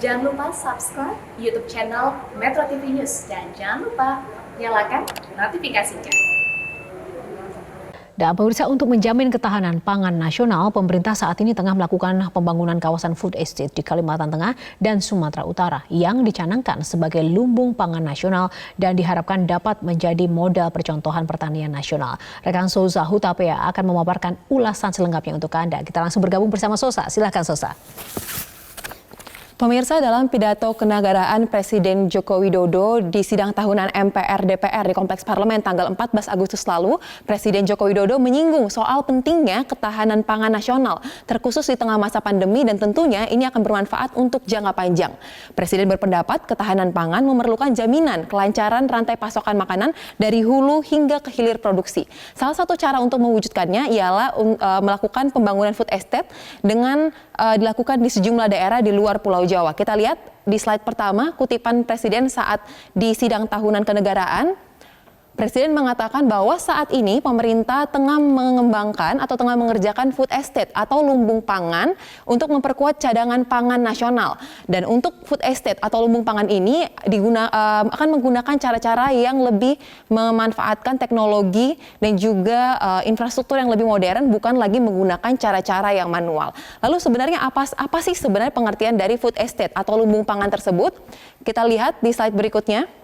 Jangan lupa subscribe YouTube channel Metro TV News dan jangan lupa nyalakan notifikasinya. Dan pemirsa, untuk menjamin ketahanan pangan nasional, pemerintah saat ini tengah melakukan pembangunan kawasan food estate di Kalimantan Tengah dan Sumatera Utara yang dicanangkan sebagai lumbung pangan nasional dan diharapkan dapat menjadi modal percontohan pertanian nasional. Rekan Sosa Hutapea akan memaparkan ulasan selengkapnya untuk Anda. Kita langsung bergabung bersama Sosa. Silakan Sosa. Pemirsa, dalam pidato kenegaraan Presiden Joko Widodo di sidang tahunan MPR-DPR di Kompleks Parlemen tanggal 14 Agustus lalu, Presiden Joko Widodo menyinggung soal pentingnya ketahanan pangan nasional, terkhusus di tengah masa pandemi dan tentunya ini akan bermanfaat untuk jangka panjang. Presiden berpendapat ketahanan pangan memerlukan jaminan kelancaran rantai pasokan makanan dari hulu hingga ke hilir produksi. Salah satu cara untuk mewujudkannya ialah melakukan pembangunan food estate dengan dilakukan di sejumlah daerah di luar Pulau Jawa. Kita lihat di slide pertama kutipan Presiden saat di sidang tahunan kenegaraan. Presiden mengatakan bahwa saat ini pemerintah tengah mengembangkan atau tengah mengerjakan food estate atau lumbung pangan untuk memperkuat cadangan pangan nasional. Dan untuk food estate atau lumbung pangan ini akan menggunakan cara-cara yang lebih memanfaatkan teknologi dan juga infrastruktur yang lebih modern, bukan lagi menggunakan cara-cara yang manual. Lalu sebenarnya apa sih sebenarnya pengertian dari food estate atau lumbung pangan tersebut? Kita lihat di slide berikutnya.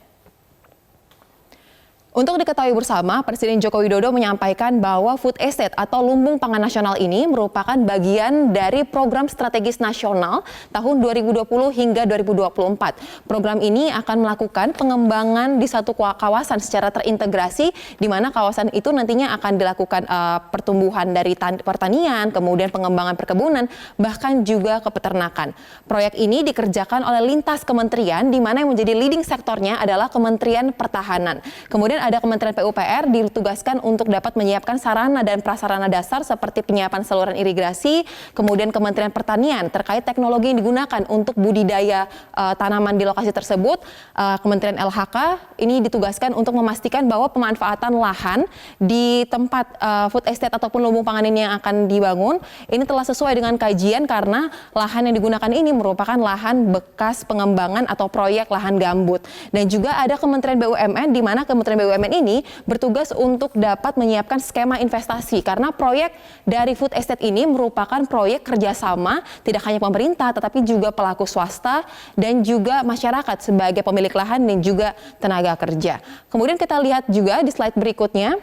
Untuk diketahui bersama, Presiden Joko Widodo menyampaikan bahwa food estate atau lumbung pangan nasional ini merupakan bagian dari program strategis nasional tahun 2020 hingga 2024. Program ini akan melakukan pengembangan di satu kawasan secara terintegrasi, di mana kawasan itu nantinya akan dilakukan pertumbuhan dari pertanian, kemudian pengembangan perkebunan, bahkan juga ke peternakan. Proyek ini dikerjakan oleh lintas kementerian, di mana yang menjadi leading sektornya adalah Kementerian Pertahanan. Kemudian ada Kementerian PUPR ditugaskan untuk dapat menyiapkan sarana dan prasarana dasar seperti penyiapan saluran irigasi, kemudian Kementerian Pertanian terkait teknologi yang digunakan untuk budidaya tanaman di lokasi tersebut. Kementerian LHK ini ditugaskan untuk memastikan bahwa pemanfaatan lahan di tempat food estate ataupun lumbung pangan ini yang akan dibangun ini telah sesuai dengan kajian, karena lahan yang digunakan ini merupakan lahan bekas pengembangan atau proyek lahan gambut. Dan juga ada Kementerian BUMN, di mana Kementerian BUMN ini bertugas untuk dapat menyiapkan skema investasi, karena proyek dari food estate ini merupakan proyek kerjasama tidak hanya pemerintah tetapi juga pelaku swasta dan juga masyarakat sebagai pemilik lahan dan juga tenaga kerja. Kemudian kita lihat juga di slide berikutnya,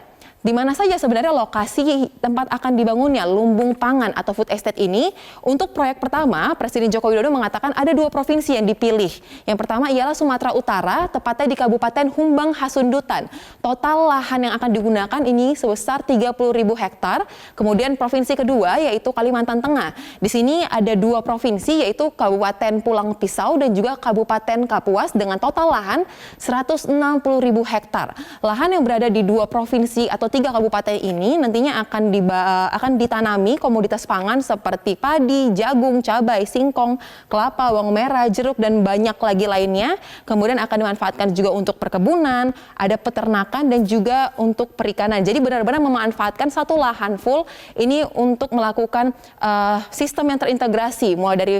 di mana saja sebenarnya lokasi tempat akan dibangunnya lumbung pangan atau food estate ini. Untuk proyek pertama, Presiden Joko Widodo mengatakan ada 2 provinsi yang dipilih. Yang pertama ialah Sumatera Utara, tepatnya di Kabupaten Humbang Hasundutan. Total lahan yang akan digunakan ini sebesar 30.000 hektar. Kemudian provinsi kedua yaitu Kalimantan Tengah. Di sini ada 2 provinsi yaitu Kabupaten Pulang Pisau dan juga Kabupaten Kapuas dengan total lahan 160.000 hektar. Lahan yang berada di 2 provinsi atau 3 kabupaten ini nantinya akan ditanami komoditas pangan seperti padi, jagung, cabai, singkong, kelapa, bawang merah, jeruk, dan banyak lagi lainnya. Kemudian akan dimanfaatkan juga untuk perkebunan, ada peternakan, dan juga untuk perikanan. Jadi benar-benar memanfaatkan satu lahan full ini untuk melakukan sistem yang terintegrasi, mulai dari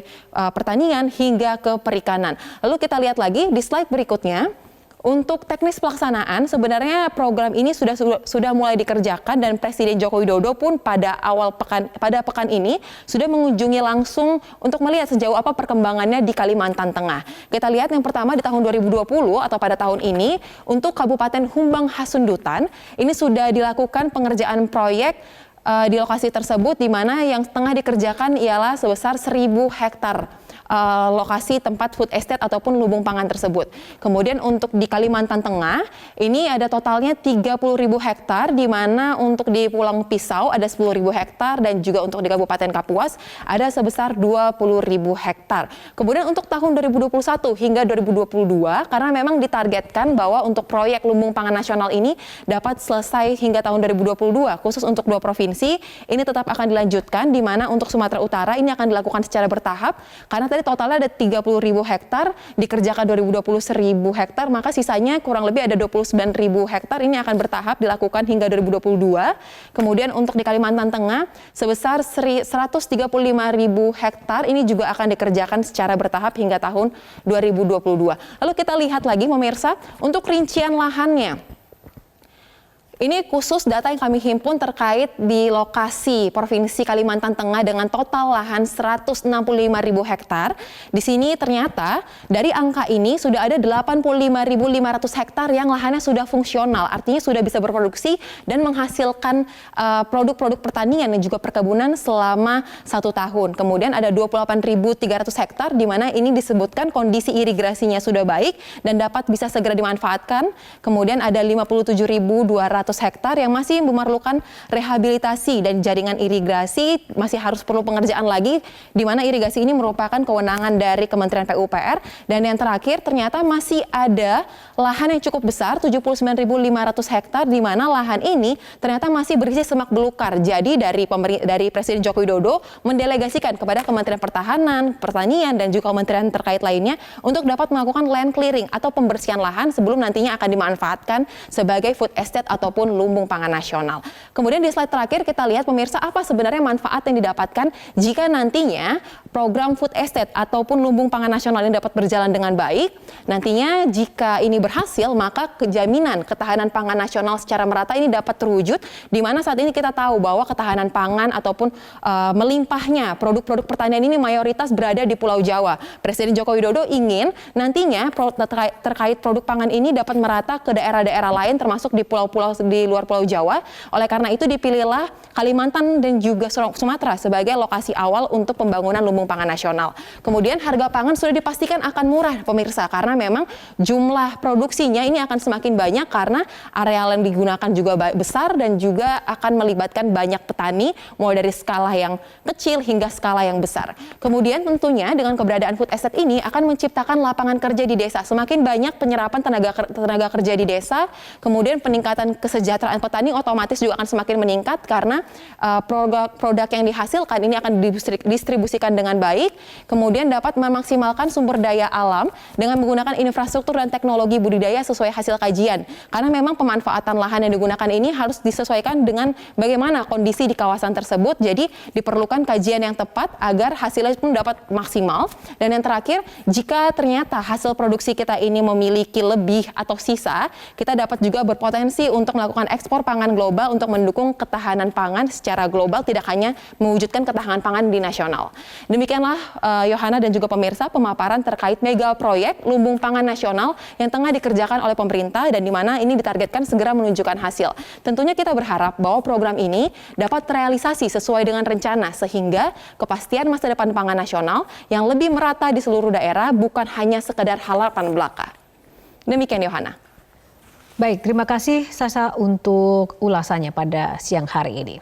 pertanian hingga ke perikanan. Lalu kita lihat lagi di slide berikutnya. Untuk teknis pelaksanaan, sebenarnya program ini sudah mulai dikerjakan, dan Presiden Joko Widodo pun pada pekan ini sudah mengunjungi langsung untuk melihat sejauh apa perkembangannya di Kalimantan Tengah. Kita lihat yang pertama di tahun 2020 atau pada tahun ini untuk Kabupaten Humbang Hasundutan ini sudah dilakukan pengerjaan proyek di lokasi tersebut, di mana yang tengah dikerjakan ialah sebesar 1.000 hektar. Lokasi tempat food estate ataupun lumbung pangan tersebut. Kemudian untuk di Kalimantan Tengah ini ada totalnya 30.000 hektar, di mana untuk di Pulang Pisau ada 10.000 hektar dan juga untuk di Kabupaten Kapuas ada sebesar 20.000 hektar. Kemudian untuk tahun 2021 hingga 2022, karena memang ditargetkan bahwa untuk proyek lumbung pangan nasional ini dapat selesai hingga tahun 2022, khusus untuk 2 provinsi ini tetap akan dilanjutkan, di mana untuk Sumatera Utara ini akan dilakukan secara bertahap, karena tadi totalnya ada 30.000 hektar, dikerjakan 2020 1.000 hektar, maka sisanya kurang lebih ada 29.000 hektar. Ini akan bertahap dilakukan hingga 2022. Kemudian untuk di Kalimantan Tengah sebesar 135.000 hektar ini juga akan dikerjakan secara bertahap hingga tahun 2022. Lalu kita lihat lagi pemirsa untuk rincian lahannya. Ini khusus data yang kami himpun terkait di lokasi Provinsi Kalimantan Tengah dengan total lahan 165.000 hektar. Di sini ternyata dari angka ini sudah ada 85.500 hektar yang lahannya sudah fungsional, artinya sudah bisa berproduksi dan menghasilkan produk-produk pertanian dan juga perkebunan selama 1 tahun. Kemudian ada 28.300 hektar di mana ini disebutkan kondisi irigasinya sudah baik dan dapat bisa segera dimanfaatkan. Kemudian ada 57.200 hektar yang masih memerlukan rehabilitasi dan jaringan irigasi masih harus perlu pengerjaan lagi, di mana irigasi ini merupakan kewenangan dari Kementerian PUPR. Dan yang terakhir ternyata masih ada lahan yang cukup besar 79.500 hektar di mana lahan ini ternyata masih berisi semak belukar. Jadi dari Presiden Joko Widodo mendelegasikan kepada Kementerian Pertahanan, Pertanian dan juga kementerian terkait lainnya untuk dapat melakukan land clearing atau pembersihan lahan sebelum nantinya akan dimanfaatkan sebagai food estate ataupun lumbung pangan nasional. Kemudian di slide terakhir kita lihat pemirsa apa sebenarnya manfaat yang didapatkan jika nantinya program food estate ataupun lumbung pangan nasional ini dapat berjalan dengan baik. Nantinya jika ini berhasil maka kejaminan ketahanan pangan nasional secara merata ini dapat terwujud, di mana saat ini kita tahu bahwa ketahanan pangan ataupun melimpahnya produk-produk pertanian ini mayoritas berada di Pulau Jawa. Presiden Joko Widodo ingin nantinya terkait produk pangan ini dapat merata ke daerah-daerah lain termasuk di pulau-pulau di luar Pulau Jawa. Oleh karena itu dipilihlah Kalimantan dan juga Sumatera sebagai lokasi awal untuk pembangunan lumbung pangan nasional. Kemudian harga pangan sudah dipastikan akan murah pemirsa karena memang jumlah produksinya ini akan semakin banyak karena areal yang digunakan juga besar dan juga akan melibatkan banyak petani mulai dari skala yang kecil hingga skala yang besar. Kemudian tentunya dengan keberadaan food estate ini akan menciptakan lapangan kerja di desa. Semakin banyak penyerapan tenaga kerja di desa, kemudian peningkatan kesejahteraan petani otomatis juga akan semakin meningkat karena produk yang dihasilkan ini akan didistribusikan dengan baik, kemudian dapat memaksimalkan sumber daya alam dengan menggunakan infrastruktur dan teknologi budidaya sesuai hasil kajian. Karena memang pemanfaatan lahan yang digunakan ini harus disesuaikan dengan bagaimana kondisi di kawasan tersebut, jadi diperlukan kajian yang tepat agar hasilnya pun dapat maksimal. Dan yang terakhir, jika ternyata hasil produksi kita ini memiliki lebih atau sisa, kita dapat juga berpotensi untuk melakukan ekspor pangan global untuk mendukung ketahanan pangan secara global, tidak hanya mewujudkan ketahanan pangan di nasional. Demikianlah Yohana dan juga pemirsa pemaparan terkait mega proyek lumbung pangan nasional yang tengah dikerjakan oleh pemerintah dan di mana ini ditargetkan segera menunjukkan hasil. Tentunya kita berharap bahwa program ini dapat terrealisasi sesuai dengan rencana sehingga kepastian masa depan pangan nasional yang lebih merata di seluruh daerah bukan hanya sekedar harapan belaka. Demikian Yohana. Baik, terima kasih Sasa untuk ulasannya pada siang hari ini.